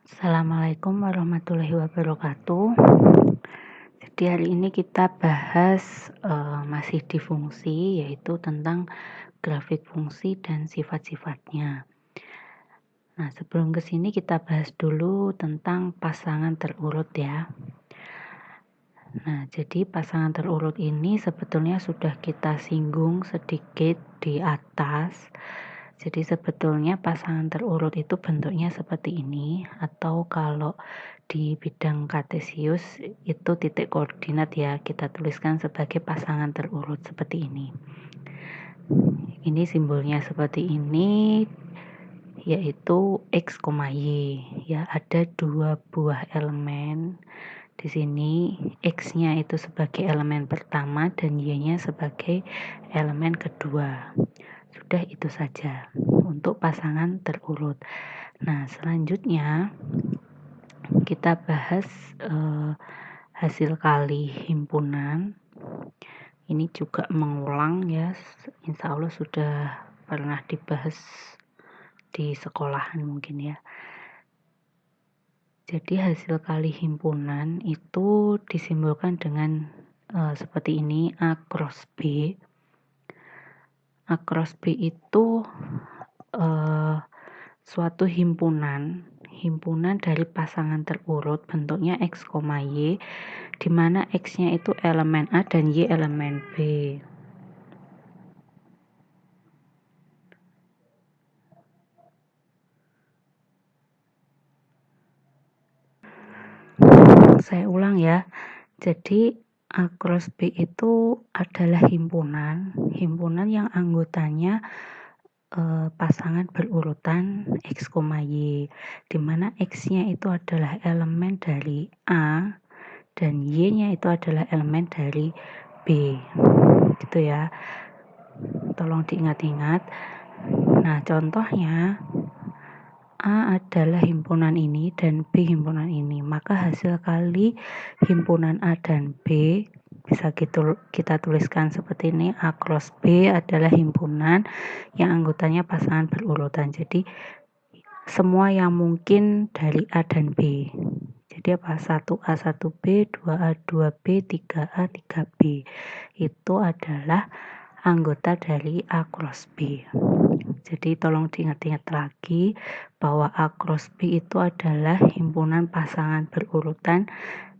Assalamualaikum warahmatullahi wabarakatuh. Jadi hari ini kita bahas masih di fungsi, yaitu tentang grafik fungsi dan sifat-sifatnya. Nah, sebelum ke sini kita bahas dulu tentang pasangan terurut ya. Nah, jadi pasangan terurut ini sebetulnya sudah kita singgung sedikit di atas. Jadi sebetulnya pasangan terurut itu bentuknya seperti ini, atau kalau di bidang kartesius itu titik koordinat ya, kita tuliskan sebagai pasangan terurut seperti ini. Ini simbolnya seperti ini, yaitu X, Y. Ya, ada dua buah elemen. Di sini X-nya itu sebagai elemen pertama dan Y-nya sebagai elemen kedua. Sudah itu saja untuk pasangan terurut. Nah, selanjutnya kita bahas hasil kali himpunan. Ini juga mengulang ya, insya Allah sudah pernah dibahas di sekolahan mungkin ya. Jadi hasil kali himpunan itu disimbolkan dengan seperti ini, A cross B. A cross B itu suatu himpunan dari pasangan terurut bentuknya X, Y, di mana X-nya itu elemen A dan Y elemen B. Saya ulang ya. Jadi A cross B itu adalah himpunan yang anggotanya pasangan berurutan X, Y, di mana X-nya itu adalah elemen dari A dan Y-nya itu adalah elemen dari B. Gitu ya. Tolong diingat-ingat. Nah, contohnya A adalah himpunan ini dan B himpunan ini. Maka hasil kali himpunan A dan B bisa kita tuliskan seperti ini. A cross B adalah himpunan yang anggotanya pasangan berurutan. Jadi semua yang mungkin dari A dan B. Jadi apa? 1A 1B, 2A 2B, 3A 3B. Itu adalah anggota dari A cross B. Jadi tolong diingat-ingat lagi bahwa A cross B itu adalah himpunan pasangan berurutan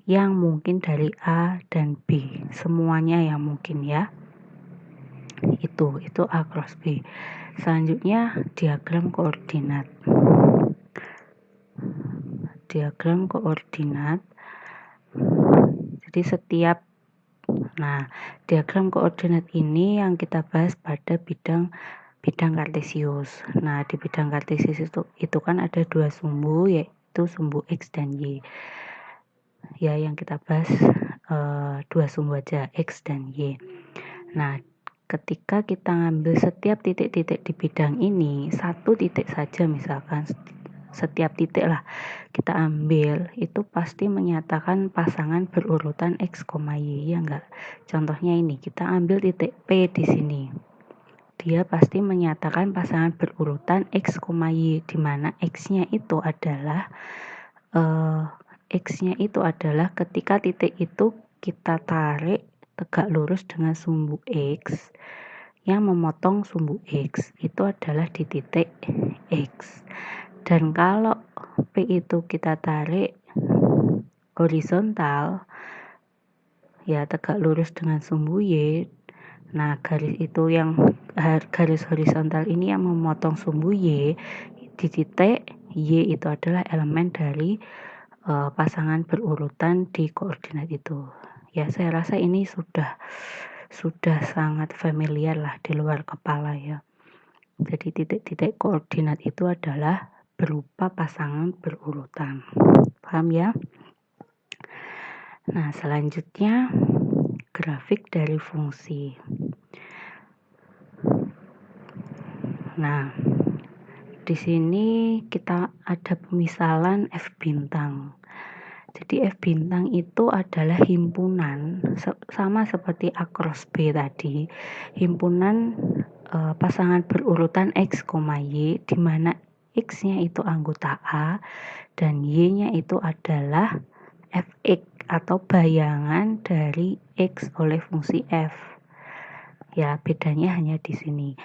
yang mungkin dari A dan B. Semuanya yang mungkin ya. Itu A cross B. Selanjutnya diagram koordinat. Diagram koordinat. Jadi diagram koordinat ini yang kita bahas pada bidang kartesius. Nah, di bidang kartesius itu kan ada dua sumbu, yaitu sumbu X dan Y. Ya, yang kita bahas dua sumbu aja, X dan Y. Nah, ketika kita ngambil setiap titik-titik di bidang ini, satu titik saja misalkan, setiap titik lah kita ambil, itu pasti menyatakan pasangan berurutan X, Y, ya enggak? Contohnya ini, kita ambil titik P di sini. Dia pasti menyatakan pasangan berurutan X, Y, di mana X-nya itu adalah ketika titik itu kita tarik tegak lurus dengan sumbu X yang memotong sumbu X, itu adalah di titik X. Dan kalau P itu kita tarik horizontal, ya tegak lurus dengan sumbu Y. Nah, garis horizontal ini yang memotong sumbu Y di titik Y itu adalah elemen dari pasangan berurutan di koordinat itu. Ya, saya rasa ini sudah sangat familiar lah di luar kepala ya. Jadi titik-titik koordinat itu adalah berupa pasangan berurutan. Paham ya? Nah, selanjutnya grafik dari fungsi. Nah, di sini kita ada pemisalan F bintang. Jadi F bintang itu adalah himpunan, sama seperti A cross B tadi, himpunan pasangan berurutan X, Y, di mana X-nya itu anggota A dan Y-nya itu adalah fx atau bayangan dari X oleh fungsi f. Ya, bedanya hanya di sini.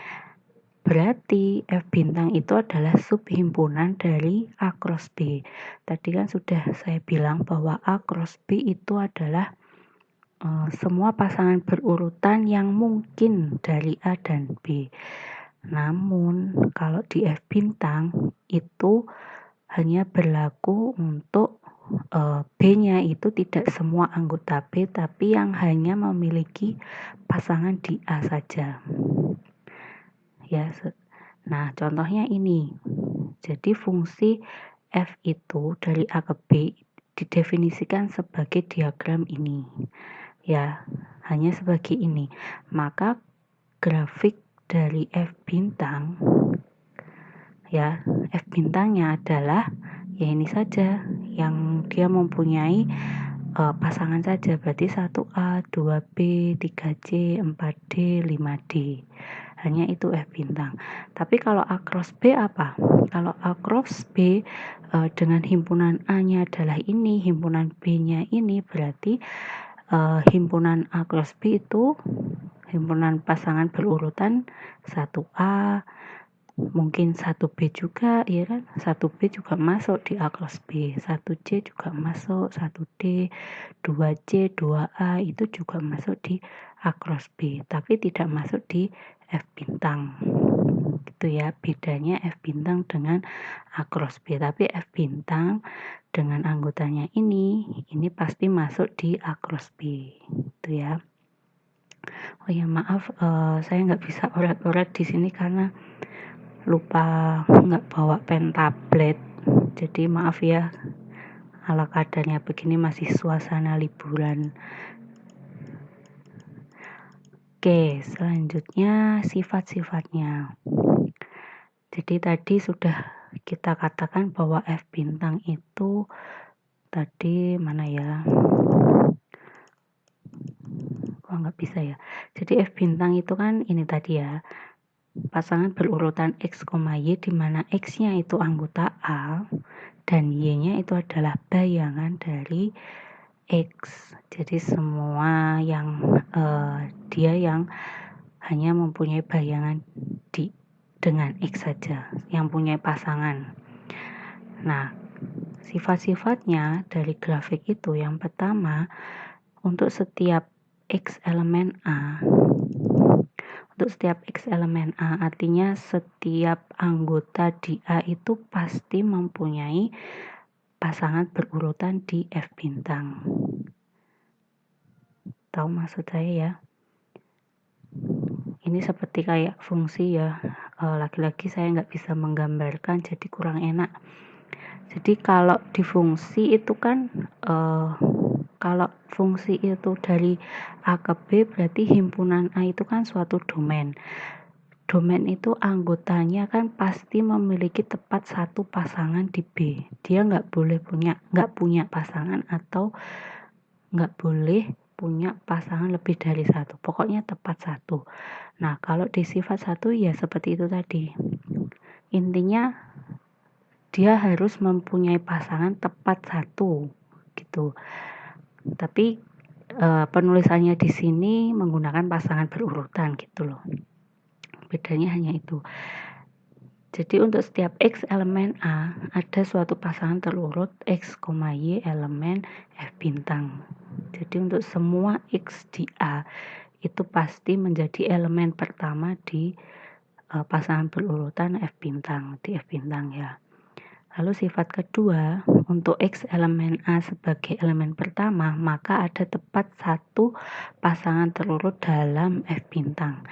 Berarti F bintang itu adalah subhimpunan dari A cross B. Tadi kan sudah saya bilang bahwa A cross B itu adalah semua pasangan berurutan yang mungkin dari A dan B. Namun kalau di F bintang itu hanya berlaku untuk B-nya itu tidak semua anggota B, tapi yang hanya memiliki pasangan di A saja. Ya, nah contohnya ini. Jadi fungsi F itu dari A ke B didefinisikan sebagai diagram ini. Ya, hanya sebagai ini. Maka grafik dari F bintang, ya, F bintangnya adalah ya ini saja yang dia mempunyai pasangan saja, berarti 1A, 2B, 3C, 4D, 5D. Hanya itu F bintang. Tapi kalau A cross B apa? Kalau A cross B dengan himpunan A-nya adalah ini, himpunan B-nya ini, berarti himpunan A cross B itu himpunan pasangan berurutan 1A, mungkin 1B juga, ya kan? 1B juga masuk di A cross B, 1C juga masuk, 1D, 2C, 2A itu juga masuk di A cross B, tapi tidak masuk di F bintang. Gitu ya, bedanya F bintang dengan A cross B. Tapi F bintang dengan anggotanya ini pasti masuk di A cross B. Gitu ya. Oh ya, maaf, saya nggak bisa oret-oret di sini karena lupa nggak bawa pen tablet, jadi maaf ya, ala kadarnya begini, masih suasana liburan. Oke, selanjutnya sifat-sifatnya. Jadi tadi sudah kita katakan bahwa F bintang itu tadi mana ya, kok nggak bisa ya. Jadi F bintang itu kan ini tadi ya, pasangan berurutan X, Y, di mana X-nya itu anggota A dan Y-nya itu adalah bayangan dari X. Jadi semua yang dia yang hanya mempunyai bayangan dengan X saja, yang punya pasangan. Nah, sifat-sifatnya dari grafik itu yang pertama, untuk setiap X elemen A, artinya setiap anggota di A itu pasti mempunyai pasangan berurutan di F bintang. Tahu maksud saya ya? Ini seperti kayak fungsi ya, lagi-lagi saya nggak bisa menggambarkan jadi kurang enak. Jadi kalau di fungsi itu kan kalau fungsi itu dari A ke B, berarti himpunan A itu kan suatu domain. Domain itu anggotanya kan pasti memiliki tepat satu pasangan di B. Dia nggak punya pasangan, atau nggak boleh punya pasangan lebih dari satu. Pokoknya tepat satu. Nah, kalau di sifat satu ya seperti itu tadi. Intinya dia harus mempunyai pasangan tepat satu gitu. Tapi penulisannya di sini menggunakan pasangan berurutan gitu loh. Bedanya hanya itu. Jadi untuk setiap X elemen A ada suatu pasangan terurut X, Y elemen F bintang. Jadi untuk semua X di A itu pasti menjadi elemen pertama di pasangan berurutan F bintang, di F bintang ya. Lalu sifat kedua, untuk X elemen A sebagai elemen pertama, maka ada tepat satu pasangan terurut dalam F bintang.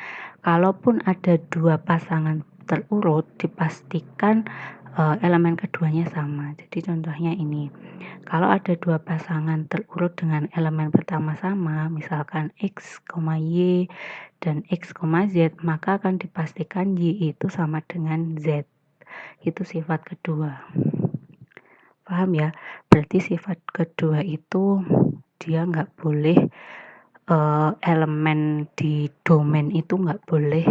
Kalaupun ada dua pasangan terurut, dipastikan elemen keduanya sama. Jadi contohnya ini, kalau ada dua pasangan terurut dengan elemen pertama sama, misalkan X, Y dan X, Z, maka akan dipastikan Y itu sama dengan Z. Itu sifat kedua. Paham ya? Berarti sifat kedua itu dia nggak boleh elemen di domain itu nggak boleh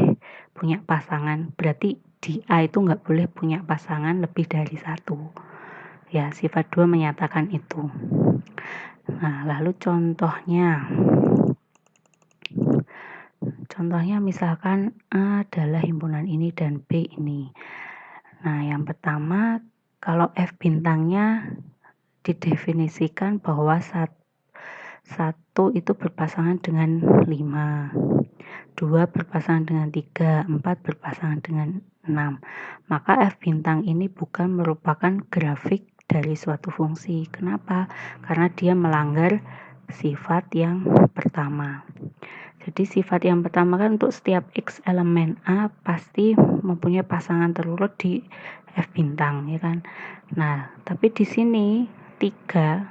punya pasangan. Berarti di A itu nggak boleh punya pasangan lebih dari satu. Ya, sifat 2 menyatakan itu. Nah, lalu contohnya misalkan A adalah himpunan ini dan B ini. Nah, yang pertama, kalau F bintangnya didefinisikan bahwa 1 itu berpasangan dengan 5, 2 berpasangan dengan 3, 4 berpasangan dengan 6. Maka F bintang ini bukan merupakan grafik dari suatu fungsi. Kenapa? Karena dia melanggar sifat yang pertama. Jadi sifat yang pertama kan untuk setiap X elemen A pasti mempunyai pasangan terurut di F bintang, ya kan. Nah, tapi di sini 3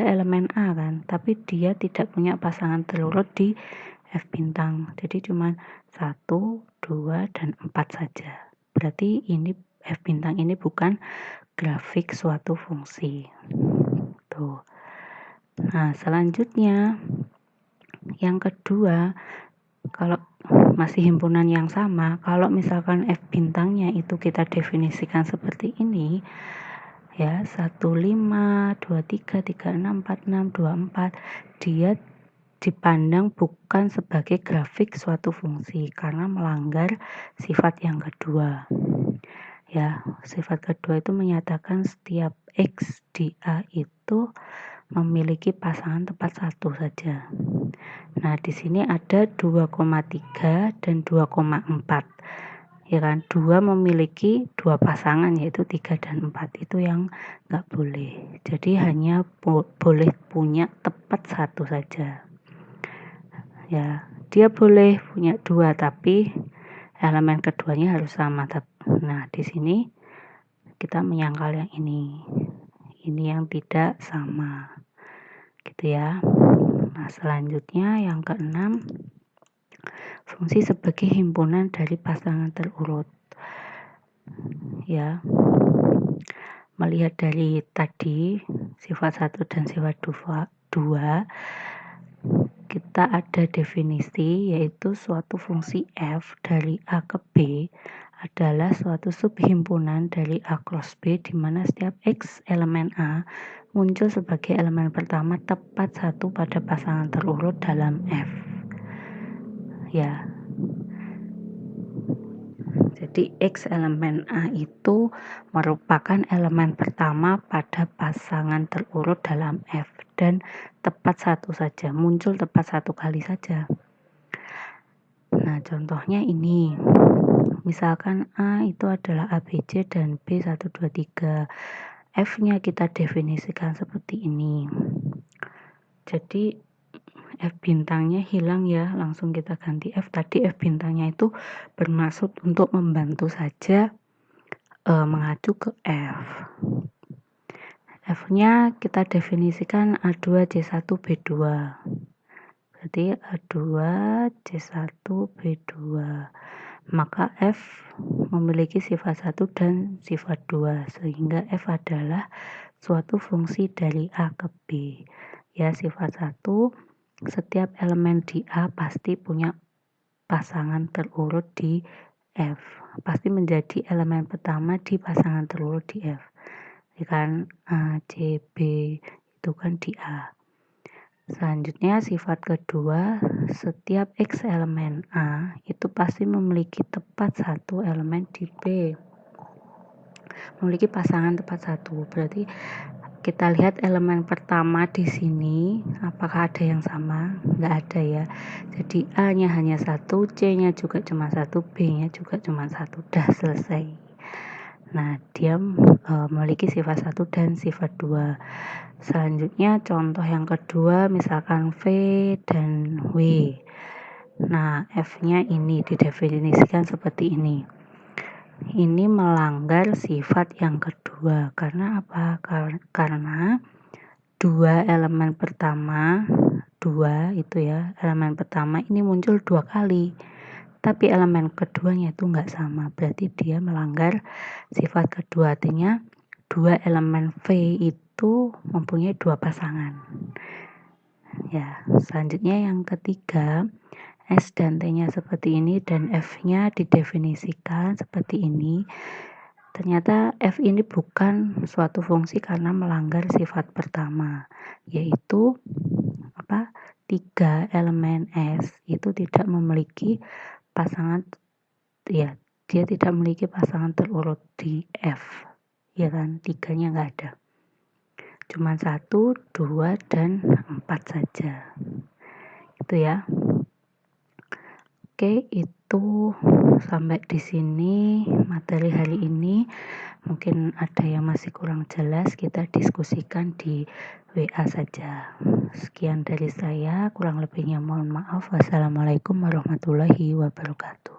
elemen A kan, tapi dia tidak punya pasangan terurut di F bintang. Jadi cuma 1, 2, dan 4 saja. Berarti ini F bintang ini bukan grafik suatu fungsi. Tuh. Nah, selanjutnya yang kedua, kalau masih himpunan yang sama, kalau misalkan F bintangnya itu kita definisikan seperti ini, ya, 1, 5, 2, 3, 3, 6, 4, 6, 2, 4, dia dipandang bukan sebagai grafik suatu fungsi karena melanggar sifat yang kedua. Ya, sifat kedua itu menyatakan setiap X di A itu memiliki pasangan tepat satu saja. Nah, di sini ada 2,3 dan 2,4. Ya kan, 2 memiliki 2 pasangan yaitu 3 dan 4. Itu yang nggak boleh. Jadi hanya boleh punya tepat satu saja. Ya, dia boleh punya 2 tapi elemen keduanya harus sama. Nah, di sini kita menyangkal yang ini. Ini yang tidak sama. Gitu ya. Nah, selanjutnya yang keenam, fungsi sebagai himpunan dari pasangan terurut. Ya. Melihat dari tadi sifat 1 dan sifat 2, kita ada definisi yaitu suatu fungsi F dari A ke B adalah suatu subhimpunan dari A cross B di mana setiap X elemen A muncul sebagai elemen pertama tepat satu pada pasangan terurut dalam F. Ya. Jadi X elemen A itu merupakan elemen pertama pada pasangan terurut dalam F dan tepat satu saja, muncul tepat satu kali saja. Nah, contohnya ini. Misalkan A itu adalah ABC dan B 1, 2, 3. F-nya kita definisikan seperti ini. Jadi F bintangnya hilang ya, langsung kita ganti F. Tadi F bintangnya itu bermaksud untuk membantu saja mengacu ke F. F-nya kita definisikan A2, C1, B2. Berarti A2, C1, B2. Maka F memiliki sifat 1 dan sifat 2. Sehingga F adalah suatu fungsi dari A ke B. Ya, sifat 1, setiap elemen di A pasti punya pasangan terurut di F. Pasti menjadi elemen pertama di pasangan terurut di F. Ya kan, A, C, B itu kan di A. Selanjutnya sifat kedua, setiap X elemen A itu pasti memiliki tepat satu elemen di B. Memiliki pasangan tepat satu. Berarti kita lihat elemen pertama di sini, apakah ada yang sama? Nggak ada ya. Jadi A-nya hanya 1, C-nya juga cuma 1, B-nya juga cuma 1. Udah selesai. Nah, dia memiliki sifat 1 dan sifat 2. Selanjutnya contoh yang kedua, misalkan V dan W. Nah, F-nya ini didefinisikan seperti ini. Ini melanggar sifat yang kedua. Karena apa? Karena 2 elemen pertama, 2 itu ya, elemen pertama ini muncul 2 kali. Tapi elemen keduanya itu enggak sama, berarti dia melanggar sifat kedua. Artinya 2 elemen V itu mempunyai 2 pasangan. Ya, selanjutnya yang ketiga, S dan T-nya seperti ini dan F-nya didefinisikan seperti ini. Ternyata F ini bukan suatu fungsi karena melanggar sifat pertama, yaitu 3 elemen S itu tidak memiliki pasangan, ya dia tidak memiliki pasangan terurut di F, ya kan, 3-nya nggak ada, cuma 1, 2, dan 4 saja, gitu ya. Oke, itu sampai di sini materi hari ini. Mungkin ada yang masih kurang jelas, kita diskusikan di WA saja. Sekian dari saya, kurang lebihnya mohon maaf. Wassalamualaikum warahmatullahi wabarakatuh.